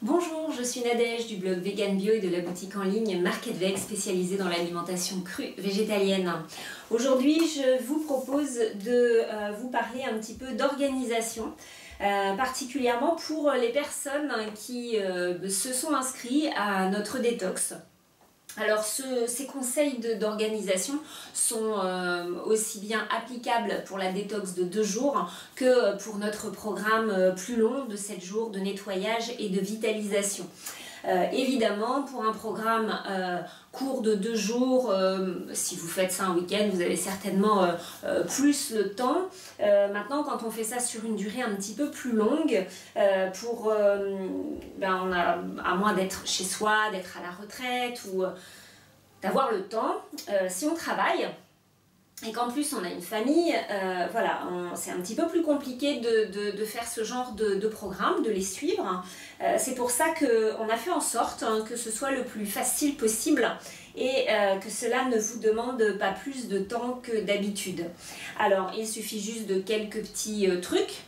Bonjour, je suis Nadège du blog Vegan Bio et de la boutique en ligne Market Veg spécialisée dans l'alimentation crue végétalienne. Aujourd'hui, je vous propose de vous parler un petit peu d'organisation, particulièrement pour les personnes qui se sont inscrits à notre détox. Alors ces conseils d'organisation sont aussi bien applicables pour la détox de 2 jours que pour notre programme plus long de 7 jours de nettoyage et de vitalisation. Évidemment, pour un programme court de 2 jours, si vous faites ça un week-end, vous avez certainement plus le temps. Maintenant, quand on fait ça sur une durée un petit peu plus longue, on a, à moins d'être chez soi, d'être à la retraite ou d'avoir le temps, si on travaille, et qu'en plus on a une famille, voilà, c'est un petit peu plus compliqué de faire ce genre de programme, de les suivre. C'est pour ça qu'on a fait en sorte que ce soit le plus facile possible et que cela ne vous demande pas plus de temps que d'habitude. Alors il suffit juste de quelques petits trucs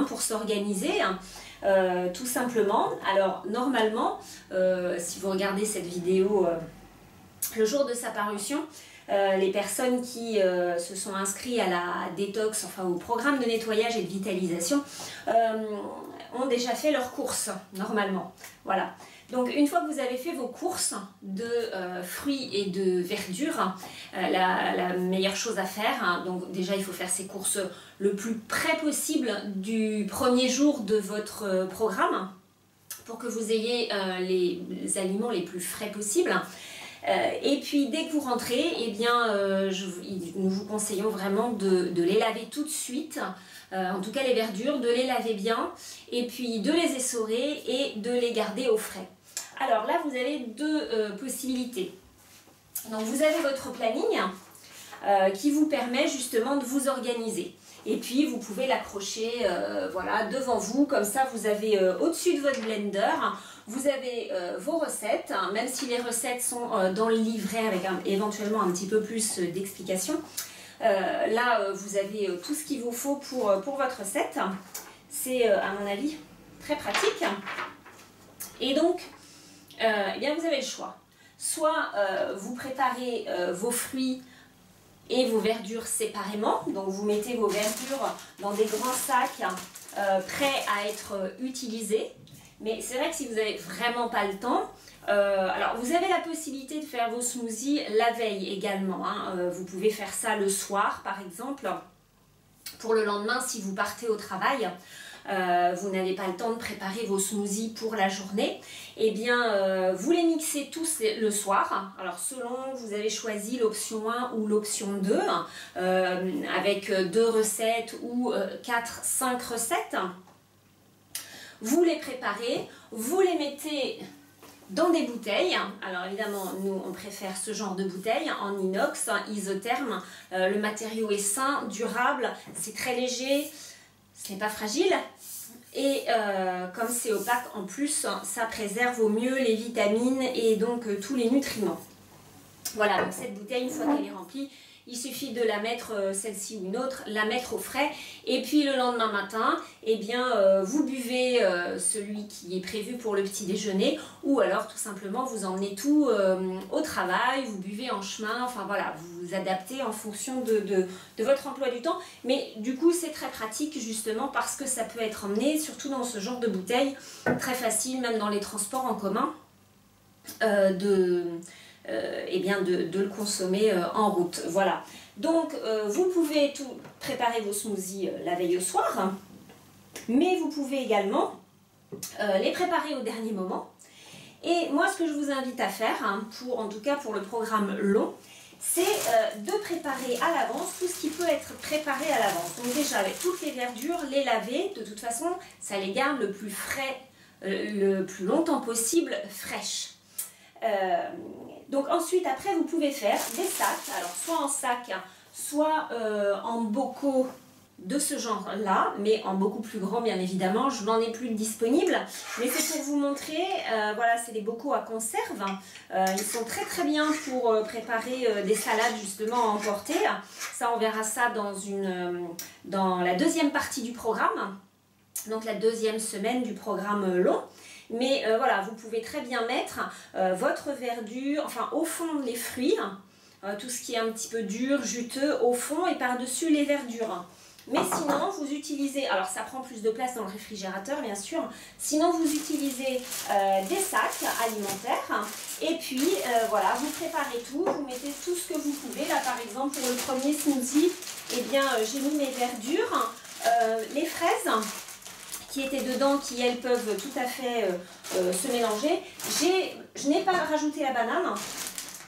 pour s'organiser. Tout simplement. Alors normalement, si vous regardez cette vidéo le jour de sa parution, les personnes qui se sont inscrites à la détox, enfin au programme de nettoyage et de vitalisation, ont déjà fait leurs courses, normalement. Voilà. Donc une fois que vous avez fait vos courses de fruits et de verdure, la meilleure chose à faire, donc déjà il faut faire ces courses le plus près possible du premier jour de votre programme, pour que vous ayez les aliments les plus frais possibles. Et puis dès que vous rentrez, eh bien, nous vous conseillons vraiment de les laver tout de suite, en tout cas les verdures, de les laver bien, et puis de les essorer et de les garder au frais. Alors là, vous avez 2 possibilités. Donc vous avez votre planning qui vous permet justement de vous organiser. Et puis vous pouvez l'accrocher voilà, devant vous, comme ça vous avez au-dessus de votre blender, vous avez vos recettes, même si les recettes sont dans le livret avec éventuellement un petit peu plus d'explications. Là vous avez tout ce qu'il vous faut pour votre recette. C'est à mon avis très pratique. Et donc eh bien, vous avez le choix. Soit vous préparez vos fruits et vos verdures séparément, donc vous mettez vos verdures dans des grands sacs prêts à être utilisés. Mais c'est vrai que si vous n'avez vraiment pas le temps, alors vous avez la possibilité de faire vos smoothies la veille également. Vous pouvez faire ça le soir par exemple, pour le lendemain si vous partez au travail. Vous n'avez pas le temps de préparer vos smoothies pour la journée, et bien vous les mixez tous le soir. Alors selon, vous avez choisi l'option 1 ou l'option 2, avec 2 recettes ou 4, 5 recettes. Vous les préparez, vous les mettez dans des bouteilles. Alors évidemment, nous on préfère ce genre de bouteilles en inox, isotherme. Le matériau est sain, durable, c'est très léger. Ce n'est pas fragile et comme c'est opaque en plus, ça préserve au mieux les vitamines et donc tous les nutriments. Voilà, donc cette bouteille, une fois qu'elle est remplie, il suffit de la mettre, celle-ci ou une autre, la mettre au frais, et puis le lendemain matin, eh bien, vous buvez celui qui est prévu pour le petit déjeuner, ou alors tout simplement vous emmenez tout au travail, vous buvez en chemin, enfin voilà, vous vous adaptez en fonction de votre emploi du temps. Mais du coup c'est très pratique justement parce que ça peut être emmené, surtout dans ce genre de bouteille, très facile, même dans les transports en commun, eh bien de le consommer en route. Voilà. Donc vous pouvez tout préparer vos smoothies la veille au soir, mais vous pouvez également les préparer au dernier moment. Et moi, ce que je vous invite à faire, en tout cas pour le programme long, c'est de préparer à l'avance tout ce qui peut être préparé à l'avance. Donc déjà, avec toutes les verdures, les laver, de toute façon, ça les garde le plus frais, le plus longtemps possible fraîches. Donc ensuite, après, vous pouvez faire des sacs, alors soit en sac, soit en bocaux de ce genre-là, mais en beaucoup plus grand bien évidemment. Je n'en ai plus de disponible, mais c'est pour vous montrer, voilà, c'est des bocaux à conserve. Ils sont très très bien pour préparer des salades justement à emporter. Ça, on verra ça dans la deuxième partie du programme, donc la deuxième semaine du programme long. Mais voilà, vous pouvez très bien mettre votre verdure, enfin au fond les fruits, tout ce qui est un petit peu dur, juteux, au fond et par-dessus les verdures. Mais sinon, vous utilisez, alors ça prend plus de place dans le réfrigérateur bien sûr, sinon vous utilisez des sacs alimentaires et puis voilà, vous préparez tout, vous mettez tout ce que vous pouvez. Là par exemple pour le premier smoothie, eh bien j'ai mis mes verdures, les fraises qui étaient dedans, qui elles peuvent tout à fait se mélanger. Je n'ai pas rajouté la banane,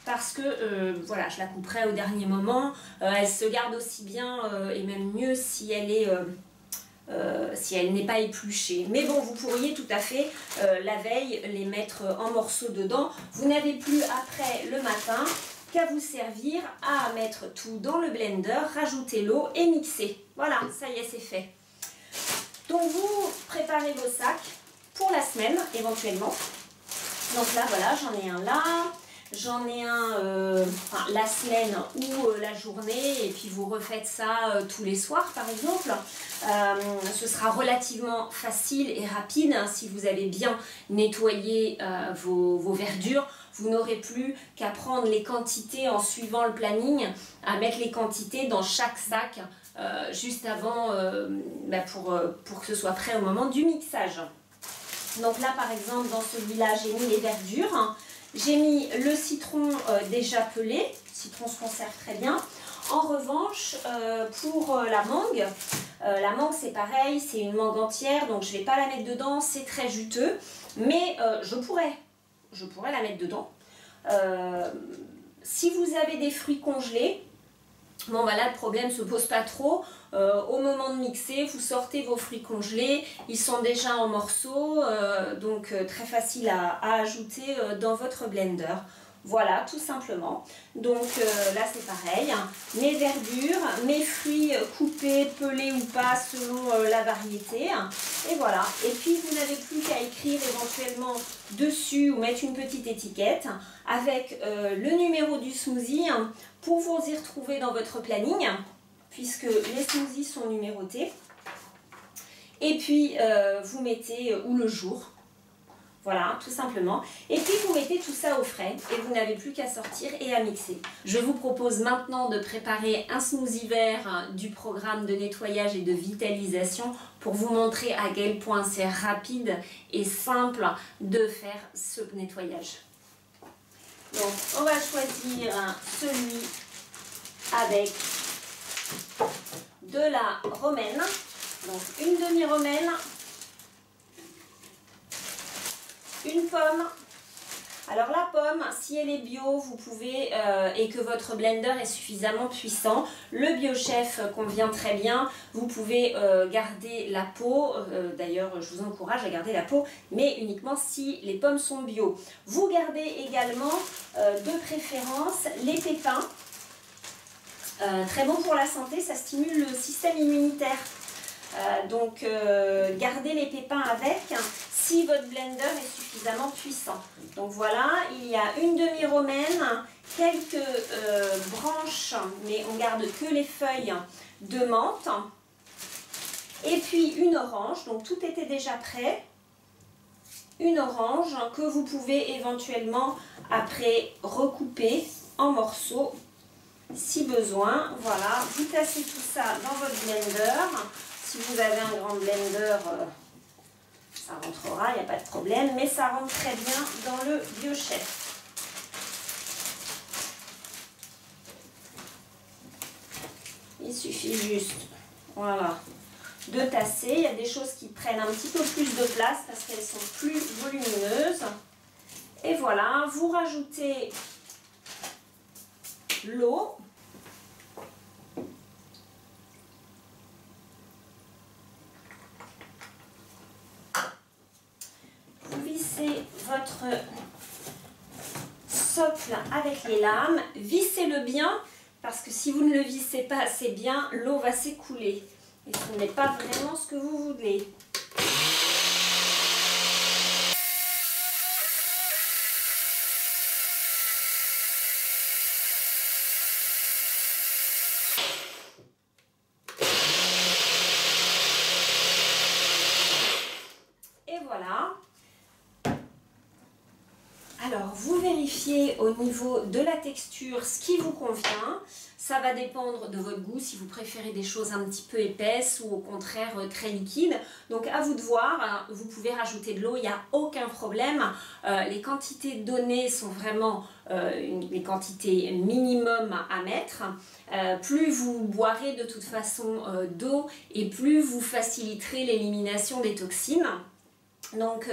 parce que voilà, je la couperai au dernier moment. Elle se garde aussi bien et même mieux si elle est si elle n'est pas épluchée. Mais bon, vous pourriez tout à fait la veille les mettre en morceaux dedans. Vous n'avez plus après le matin qu'à vous servir, à mettre tout dans le blender, rajouter l'eau et mixer. Voilà, ça y est, c'est fait. Donc vous préparez vos sacs pour la semaine éventuellement. Donc là, voilà, j'en ai un là. J'en ai un la semaine ou la journée, et puis vous refaites ça tous les soirs par exemple. Ce sera relativement facile et rapide hein, si vous avez bien nettoyé vos verdures. Vous n'aurez plus qu'à prendre les quantités en suivant le planning, à mettre les quantités dans chaque sac juste avant pour que ce soit prêt au moment du mixage. Donc là par exemple dans celui-là j'ai mis les verdures. J'ai mis le citron déjà pelé, le citron se conserve très bien. En revanche, pour la mangue c'est pareil, c'est une mangue entière, donc je ne vais pas la mettre dedans, c'est très juteux. Mais je pourrais la mettre dedans. Si vous avez des fruits congelés, bon bah là le problème ne se pose pas trop. Au moment de mixer, vous sortez vos fruits congelés, ils sont déjà en morceaux, donc très facile à ajouter dans votre blender. Voilà, tout simplement. Donc là c'est pareil, hein. Mes verdures, mes fruits coupés, pelés ou pas selon la variété. Et voilà. Et puis vous n'avez plus qu'à écrire éventuellement dessus ou mettre une petite étiquette avec le numéro du smoothie pour vous y retrouver dans votre planning, puisque les smoothies sont numérotés. Et puis vous mettez ou le jour. Voilà, tout simplement. Et puis vous mettez tout ça au frais et vous n'avez plus qu'à sortir et à mixer. Je vous propose maintenant de préparer un smoothie vert du programme de nettoyage et de vitalisation pour vous montrer à quel point c'est rapide et simple de faire ce nettoyage. Donc on va choisir celui avec de la romaine, donc une demi-romaine, une pomme. Alors la pomme, si elle est bio, vous pouvez, et que votre blender est suffisamment puissant, le BioChef convient très bien. Vous pouvez garder la peau, d'ailleurs je vous encourage à garder la peau, mais uniquement si les pommes sont bio. Vous gardez également de préférence les pépins. Très bon pour la santé, ça stimule le système immunitaire. Donc gardez les pépins avec si votre blender est suffisamment puissant. Donc voilà, il y a une demi-romaine, quelques branches, mais on garde que les feuilles de menthe. Et puis une orange, donc tout était déjà prêt. Une orange que vous pouvez éventuellement après recouper en morceaux si besoin. Voilà, vous tassez tout ça dans votre blender. Si vous avez un grand blender, ça rentrera, il n'y a pas de problème, mais ça rentre très bien dans le BioChef. Il suffit juste, voilà, de tasser. Il y a des choses qui prennent un petit peu plus de place parce qu'elles sont plus volumineuses. Et voilà, vous rajoutez l'eau. Vous vissez votre socle avec les lames. Vissez-le bien parce que si vous ne le vissez pas assez bien, l'eau va s'écouler. Et ce n'est pas vraiment ce que vous voulez. Alors, vous vérifiez au niveau de la texture ce qui vous convient. Ça va dépendre de votre goût, si vous préférez des choses un petit peu épaisses ou au contraire très liquides. Donc à vous de voir, vous pouvez rajouter de l'eau, il n'y a aucun problème. Les quantités données sont vraiment les quantités minimum à mettre. Plus vous boirez de toute façon d'eau et plus vous faciliterez l'élimination des toxines. Donc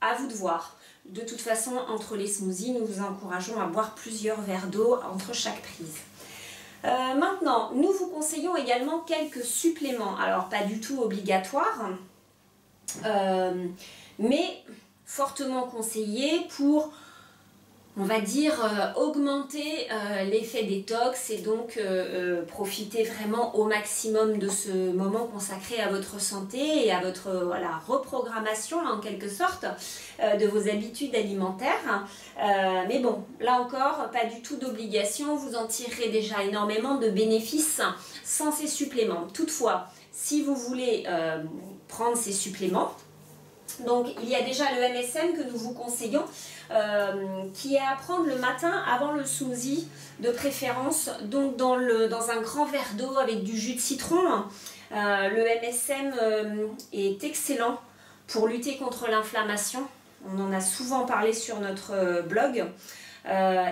à vous de voir. De toute façon, entre les smoothies, nous vous encourageons à boire plusieurs verres d'eau entre chaque prise. Maintenant, nous vous conseillons également quelques suppléments. Alors, pas du tout obligatoires, mais fortement conseillés pour, on va dire, augmenter l'effet détox et donc profiter vraiment au maximum de ce moment consacré à votre santé et à votre voilà, reprogrammation en quelque sorte de vos habitudes alimentaires. Mais bon, là encore, pas du tout d'obligation, vous en tirerez déjà énormément de bénéfices sans ces suppléments. Toutefois, si vous voulez prendre ces suppléments, donc il y a déjà le MSM que nous vous conseillons, qui est à prendre le matin avant le smoothie de préférence, donc dans un grand verre d'eau avec du jus de citron. Le MSM est excellent pour lutter contre l'inflammation, on en a souvent parlé sur notre blog.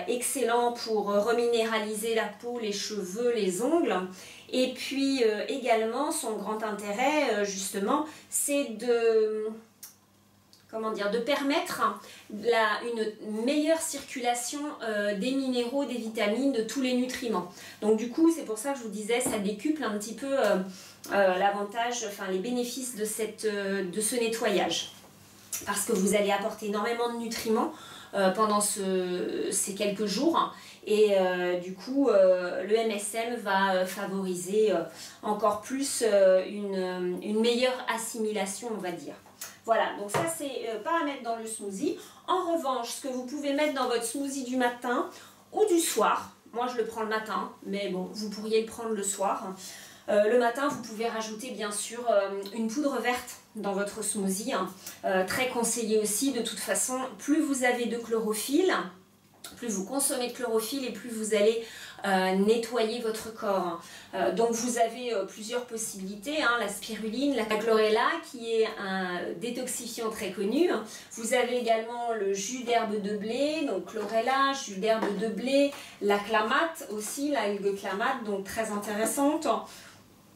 Excellent pour reminéraliser la peau, les cheveux, les ongles. Et puis également son grand intérêt justement c'est de permettre une meilleure circulation des minéraux, des vitamines, de tous les nutriments. Donc du coup, c'est pour ça que je vous disais, ça décuple un petit peu l'avantage, enfin les bénéfices de ce nettoyage. Parce que vous allez apporter énormément de nutriments pendant ces quelques jours. Et du coup, le MSM va favoriser encore plus une meilleure assimilation, on va dire. Voilà, donc ça c'est pas à mettre dans le smoothie. En revanche, ce que vous pouvez mettre dans votre smoothie du matin ou du soir, moi je le prends le matin, mais bon, vous pourriez le prendre le soir. Le matin, vous pouvez rajouter bien sûr une poudre verte dans votre smoothie, très conseillé aussi. De toute façon, plus vous avez de chlorophylle, plus vous consommez de chlorophylle et plus vous allez nettoyer votre corps. Donc vous avez plusieurs possibilités, la spiruline, la chlorella qui est un détoxifiant très connu. Vous avez également le jus d'herbe de blé, donc chlorella, jus d'herbe de blé, la clamate aussi, l'algue clamate, donc très intéressante.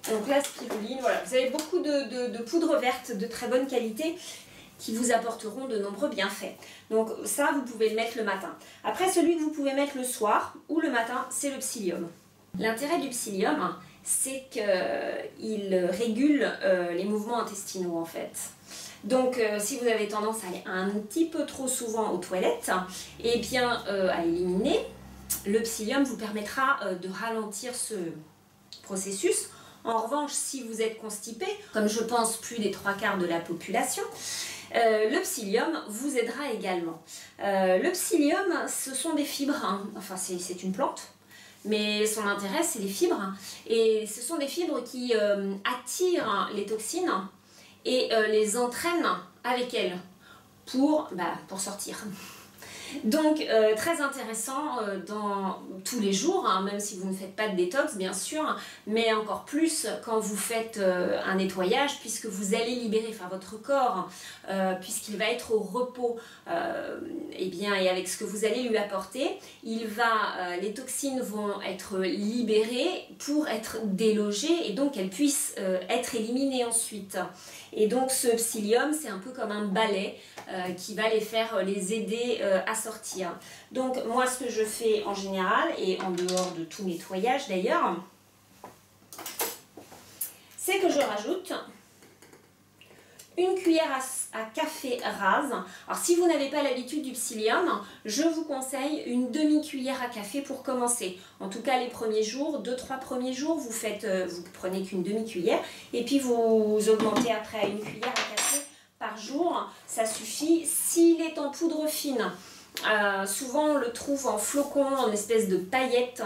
Donc la spiruline, voilà, vous avez beaucoup de poudres vertes de très bonne qualité qui vous apporteront de nombreux bienfaits. Donc ça, vous pouvez le mettre le matin. Après, celui que vous pouvez mettre le soir ou le matin, c'est le psyllium. L'intérêt du psyllium, c'est qu'il régule les mouvements intestinaux en fait. Donc si vous avez tendance à aller un petit peu trop souvent aux toilettes, et bien à éliminer, le psyllium vous permettra de ralentir ce processus. En revanche, si vous êtes constipé, comme je pense plus des 3/4 de la population, le psyllium vous aidera également. Le psyllium, ce sont des fibres, enfin c'est une plante, mais son intérêt c'est les fibres, et ce sont des fibres qui attirent les toxines et les entraînent avec elles pour sortir. Donc très intéressant dans tous les jours, même si vous ne faites pas de détox bien sûr, mais encore plus quand vous faites un nettoyage, puisque vous allez libérer votre corps, puisqu'il va être au repos, et avec ce que vous allez lui apporter, les toxines vont être libérées pour être délogées et donc elles puissent être éliminées ensuite. Et donc ce psyllium, c'est un peu comme un balai qui va les aider à sortir. Donc moi ce que je fais en général, et en dehors de tout nettoyage d'ailleurs, c'est que je rajoute une cuillère à café rase. Alors si vous n'avez pas l'habitude du psyllium, je vous conseille une demi-cuillère à café pour commencer. En tout cas les premiers jours, 2-3 premiers jours, vous prenez qu'une demi-cuillère et puis vous augmentez après à une cuillère à café par jour, ça suffit. S'il est en poudre fine, souvent on le trouve en flocons, en espèce de paillettes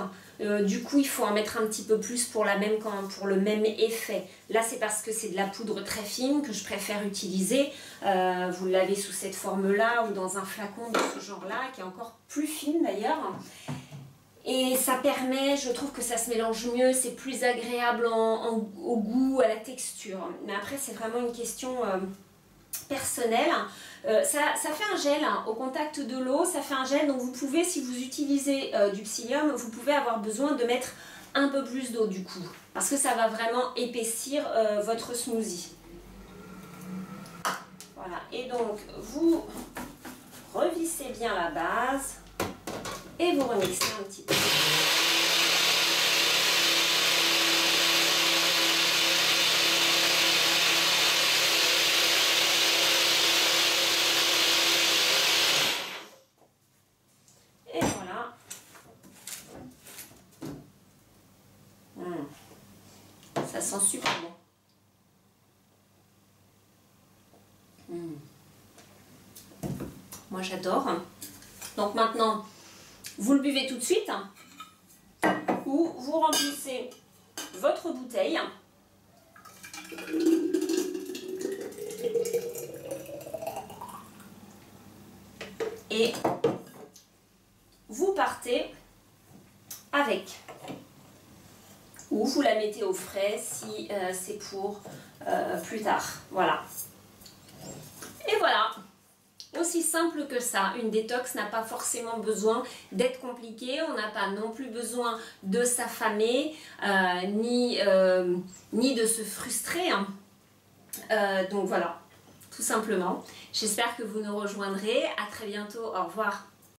du coup il faut en mettre un petit peu plus pour le même effet. Là c'est parce que c'est de la poudre très fine que je préfère utiliser. Vous l'avez sous cette forme là ou dans un flacon de ce genre là qui est encore plus fine d'ailleurs. Et ça permet, je trouve que ça se mélange mieux, c'est plus agréable au goût, à la texture. Mais après c'est vraiment une question personnelle. Ça fait un gel au contact de l'eau, ça fait un gel, donc vous pouvez, si vous utilisez du psyllium, vous pouvez avoir besoin de mettre un peu plus d'eau du coup, parce que ça va vraiment épaissir votre smoothie. Voilà, et donc vous revissez bien la base et vous remixez un petit peu. Ça sent super bon. Moi j'adore. Donc maintenant, vous le buvez tout de suite ou vous remplissez votre bouteille. Et vous partez avec. Ou vous la mettez au frais si c'est pour plus tard. Voilà. Et voilà. Aussi simple que ça. Une détox n'a pas forcément besoin d'être compliquée. On n'a pas non plus besoin de s'affamer ni de se frustrer. Donc voilà, tout simplement. J'espère que vous nous rejoindrez. À très bientôt. Au revoir.